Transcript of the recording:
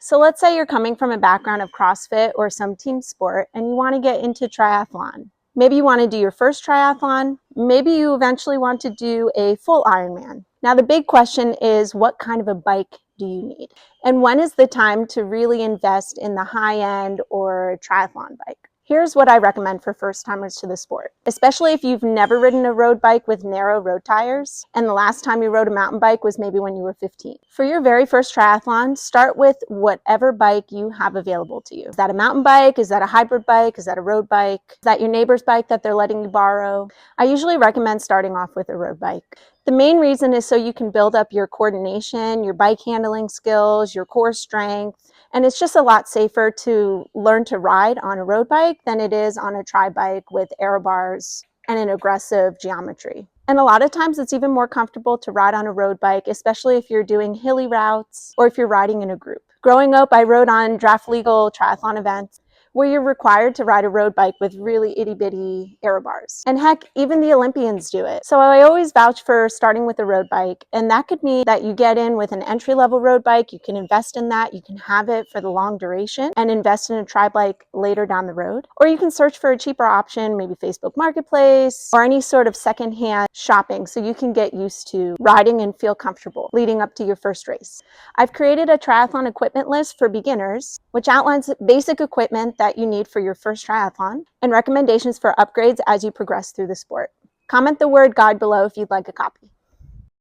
So let's say you're coming from a background of CrossFit or some team sport and you want to get into triathlon. Maybe you want to do your first triathlon. Maybe you eventually want to do a full Ironman. Now the big question is, what kind of a bike do you need? And when is the time to really invest in the high-end or triathlon bike? Here's what I recommend for first-timers to the sport, especially if you've never ridden a road bike with narrow road tires, and the last time you rode a mountain bike was maybe when you were 15. For your very first triathlon, start with whatever bike you have available to you. Is that a mountain bike? Is that a hybrid bike? Is that a road bike? Is that your neighbor's bike that they're letting you borrow? I usually recommend starting off with a road bike. The main reason is so you can build up your coordination, your bike handling skills, your core strength, and it's just a lot safer to learn to ride on a road bike than it is on a tri bike with aero bars and an aggressive geometry. And a lot of times it's even more comfortable to ride on a road bike, especially if you're doing hilly routes or if you're riding in a group. Growing up, I rode on draft legal triathlon events where you're required to ride a road bike with really itty-bitty aero bars. And heck, even the Olympians do it. So I always vouch for starting with a road bike, and that could mean that you get in with an entry-level road bike, you can invest in that, you can have it for the long duration, and invest in a tri-bike later down the road. Or you can search for a cheaper option, maybe Facebook Marketplace, or any sort of secondhand shopping, so you can get used to riding and feel comfortable leading up to your first race. I've created a triathlon equipment list for beginners, which outlines basic equipment that you need for your first triathlon and recommendations for upgrades as you progress through the sport. Comment the word guide below if you'd like a copy.